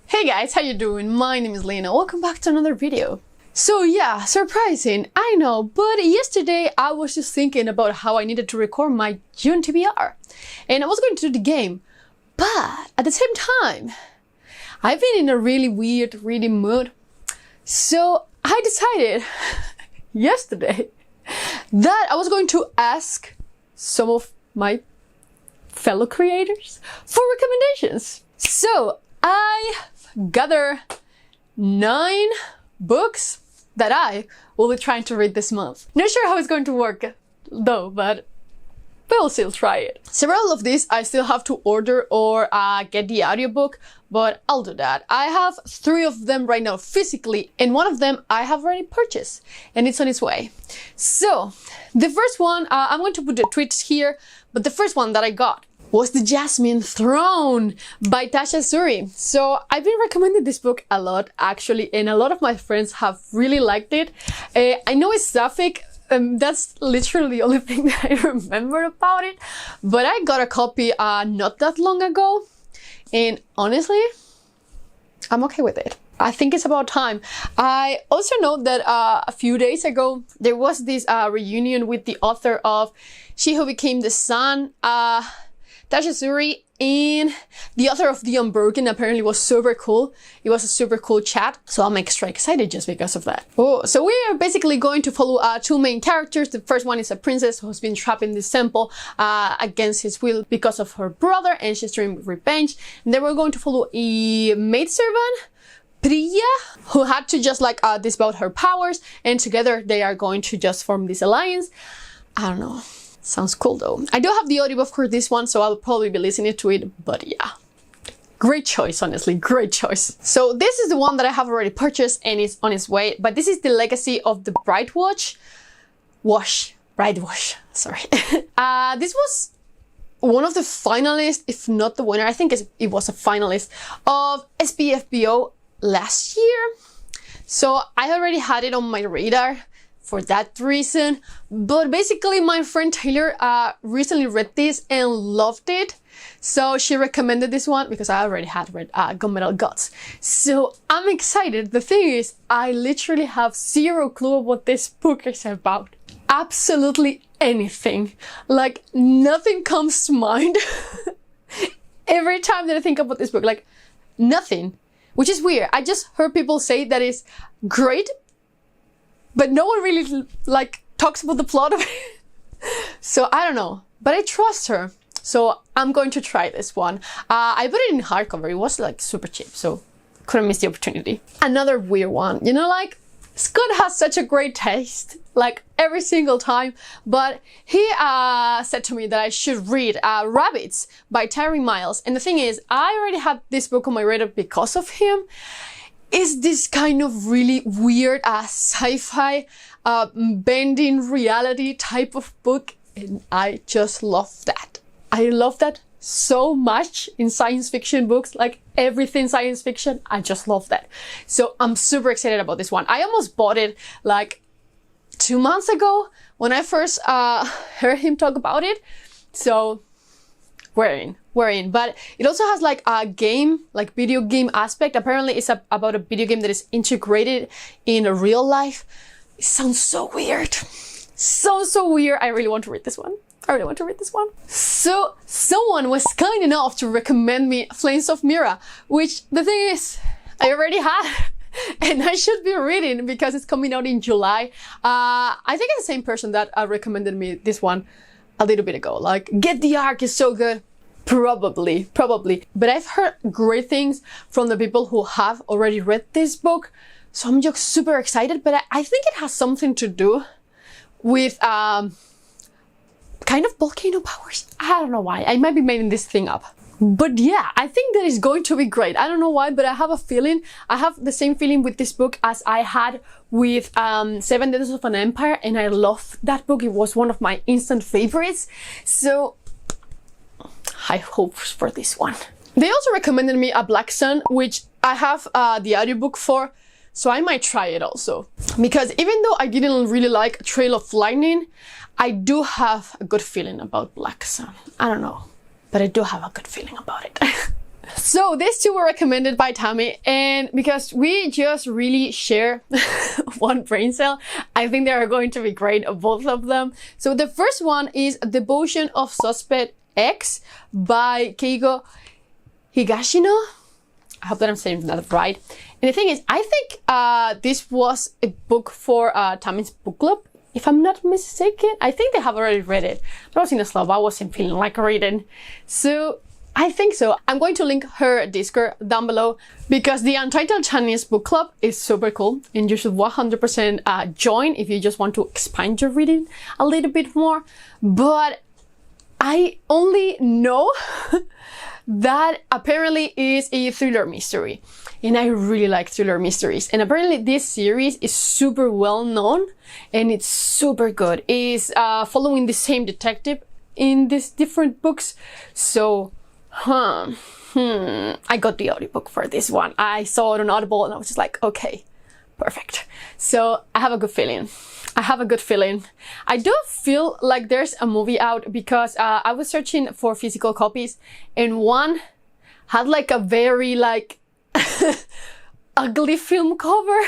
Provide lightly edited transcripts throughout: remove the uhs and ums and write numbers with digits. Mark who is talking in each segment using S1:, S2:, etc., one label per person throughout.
S1: Hey guys, how you doing? My name is Lena. Welcome back to another video. So yeah, surprising, I know, but yesterday I was just thinking about how I needed to record my June TBR. And I was going to do the game, but at the same time, I've been in a really weird reading mood. So I decided yesterday that I was going to ask some of my fellow creators for recommendations. So I gathered 9 books that I will be trying to read this month. Not sure how it's going to work though, but we'll still try it. Several of these I still have to order or get the audiobook, but I'll do that. I have 3 of them right now physically, and one of them I have already purchased and it's on its way. So the first one, I'm going to put the tweets here, but the first one that I got was the Jasmine Throne by Tasha Suri. So I've been recommending this book a lot actually, and a lot of my friends have really liked it. I know it's sapphic, that's literally the only thing that I remember about it, but I got a copy not that long ago, and honestly, I'm okay with it. I think it's about time. I also know that a few days ago, there was this reunion with the author of She Who Became the Sun, Tasha Suri, and the author of The Unbroken. Apparently was super cool. It was a super cool chat, so I'm extra excited just because of that. Oh, so we are basically going to follow 2 main characters. The first one is a princess who's been trapped in this temple against his will because of her brother, and she's dreaming of revenge. And then we're going to follow a maidservant, Priya, who had to just like disavow her powers, and together they are going to just form this alliance. I don't know. Sounds cool though. I do have the audiobook for this one, so I'll probably be listening to it, but yeah. Great choice, honestly, great choice. So this is the one that I have already purchased and it's on its way, but this is the legacy of the Brightwash, sorry. This was one of the finalists, if not the winner, I think it was a finalist of SPFBO last year. So I already had it on my radar for that reason, but basically my friend Taylor recently read this and loved it, so she recommended this one because I already had read Gunmetal Gods. So I'm excited. The thing is, I literally have 0 clue what this book is about. Absolutely anything. Like, nothing comes to mind every time that I think about this book, like nothing, which is weird. I just heard people say that it's great, but no one really like talks about the plot of it. So I don't know, but I trust her. So I'm going to try this one. I bought it in hardcover. It was like super cheap, so couldn't miss the opportunity. Another weird one, you know, like Scott has such a great taste, like every single time, but he said to me that I should read Rabbits by Terry Miles. And the thing is, I already had this book on my radar because of him. Is this kind of really weird sci-fi bending reality type of book, and I just love that. I love that so much in science fiction books, like everything science fiction, I just love that. So I'm super excited about this one. I almost bought it like 2 months ago when I first heard him talk about it. So we're in, but it also has like a game, like video game aspect. Apparently it's about a video game that is integrated in real life. It sounds so weird. So weird. I really want to read this one. So someone was kind enough to recommend me Flames of Mira, which the thing is, I already had and I should be reading because it's coming out in July. I think it's the same person that recommended me this one a little bit ago. Like, get the arc, is so good. Probably. But I've heard great things from the people who have already read this book. So I'm just super excited, but I think it has something to do with kind of volcano powers. I don't know why. I might be making this thing up. But yeah, I think that is going to be great. I don't know why, but I have a feeling. I have the same feeling with this book as I had with 7 Days of an Empire, and I love that book. It was one of my instant favorites. So high hopes for this one. They also recommended me a Black Sun, which I have the audiobook for, so I might try it also. Because even though I didn't really like Trail of Lightning, I do have a good feeling about Black Sun. I don't know, but I do have a good feeling about it. So these two were recommended by Tammy, and because we just really share one brain cell, I think they are going to be great, both of them. So the first one is Devotion of Suspect X by Keigo Higashino. I hope that I'm saying that right. And the thing is, I think this was a book for Tammy's book club. If I'm not mistaken, I think they have already read it. But I was in a slump, I wasn't feeling like reading. So I think so. I'm going to link her Discord down below because the Untitled Chinese Book Club is super cool and you should 100% join if you just want to expand your reading a little bit more. But I only know that apparently is a thriller mystery. And I really like thriller mysteries. And apparently this series is super well known and it's super good. It's following the same detective in these different books. So, I got the audiobook for this one. I saw it on Audible and I was just like, okay, perfect. So I have a good feeling. I do feel like there's a movie out because I was searching for physical copies and one had like a very like ugly film cover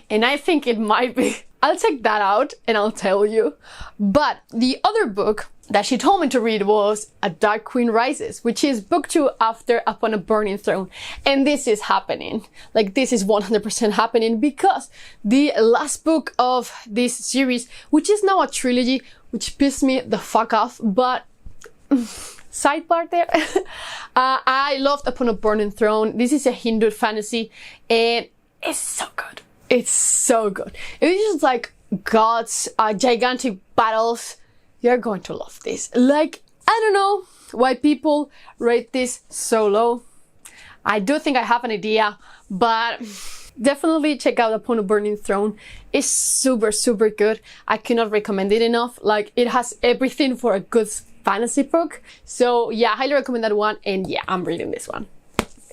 S1: and I think it might be. I'll check that out and I'll tell you. But the other book that she told me to read was A Dark Queen Rises, which is book 2 after Upon a Burning Throne. And this is happening. Like, this is 100% happening because the last book of this series, which is now a trilogy, which pissed me the fuck off, but sidebar there. I loved Upon a Burning Throne. This is a Hindu fantasy and it's so good. It's so good. It's just like gods, gigantic battles. You're going to love this. Like, I don't know why people rate this so low. I do think I have an idea, but definitely check out Upon a Burning Throne. It's super, super good. I cannot recommend it enough. Like, it has everything for a good fantasy book. So yeah, I highly recommend that one. And yeah, I'm reading this one.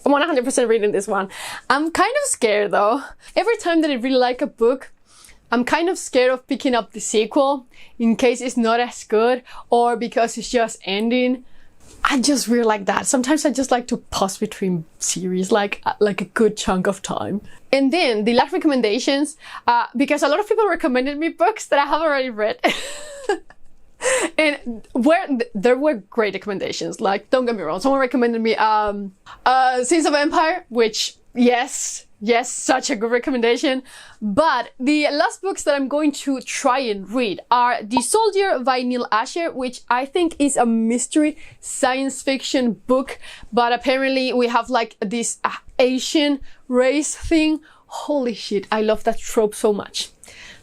S1: I'm 100% reading this one. I'm kind of scared though. Every time that I really like a book, I'm kind of scared of picking up the sequel in case it's not as good or because it's just ending. I just really like that. Sometimes I just like to pause between series like a good chunk of time. And then the last recommendations, because a lot of people recommended me books that I have already read. And there were great recommendations. Like, don't get me wrong, someone recommended me Sins of Empire, which yes, such a good recommendation. But the last books that I'm going to try and read are The Soldier by Neal, which I think is a mystery science fiction book, but apparently we have like this Asian race thing. Holy shit, I love that trope so much.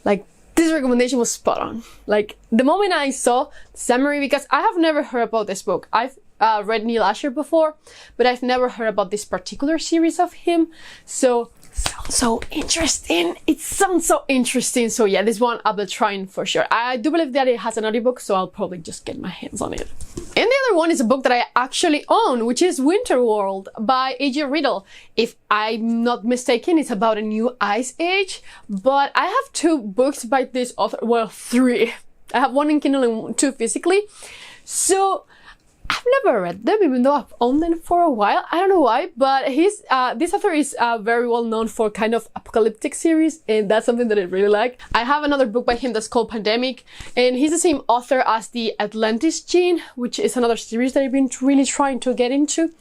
S1: Like, this recommendation was spot on. Like, the moment I saw the summary, because I have never heard about this book. I've read Neal before, but I've never heard about this particular series of him. So, sounds so interesting. It sounds so interesting. So yeah, this one I'll be trying for sure. I do believe that it has an audiobook, so I'll probably just get my hands on it. And the other one is a book that I actually own, which is Winterworld by A.J. Riddle. If I'm not mistaken, it's about a new ice age, but I have 2 books by this author. Well, 3. I have 1 in Kindle and 2 physically. So I've never read them, even though I've owned them for a while. I don't know why, but this author is very well known for kind of apocalyptic series, and that's something that I really like. I have another book by him that's called Pandemic, and he's the same author as the Atlantis Gene, which is another series that I've been really trying to get into.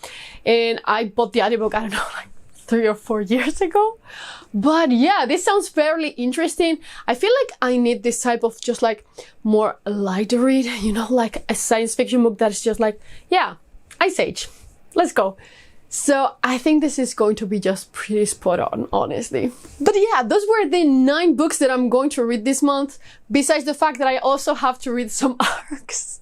S1: And I bought the audiobook, I don't know, like 3 or 4 years ago. But yeah, this sounds fairly interesting. I feel like I need this type of just like more light read, you know, like a science fiction book that's just like, yeah, Ice Age, let's go. So I think this is going to be just pretty spot on, honestly. But yeah, those were the 9 books that I'm going to read this month, besides the fact that I also have to read some arcs.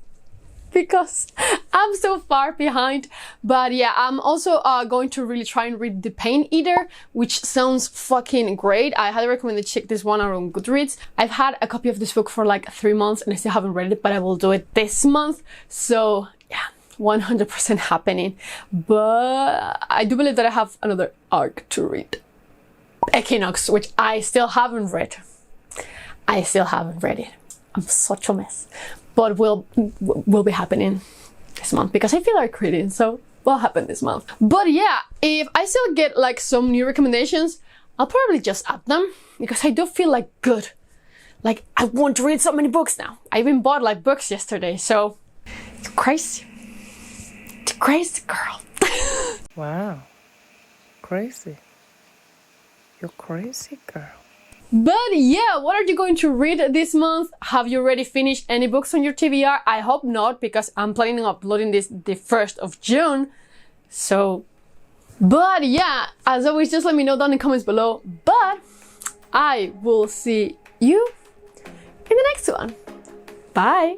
S1: Because I'm so far behind. But yeah, I'm also going to really try and read The Pain Eater, which sounds fucking great. I highly recommend to check this one out on Goodreads. I've had a copy of this book for like 3 months and I still haven't read it, but I will do it this month. So yeah, 100% happening. But I do believe that I have another arc to read. Equinox, which I still haven't read. It. I'm such a mess. But will be happening this month because I feel like reading, so what happened this month. But yeah, if I still get like some new recommendations, I'll probably just add them because I do feel like good. Like I want to read so many books now. I even bought like books yesterday, so it's crazy. It's crazy, girl.
S2: Wow. Crazy. You're crazy, girl.
S1: But yeah, what are you going to read this month? Have you already finished any books on your TBR? I hope not, because I'm planning on uploading this the 1st of June. So, but yeah, as always, just let me know down in the comments below. But I will see you in the next one. Bye.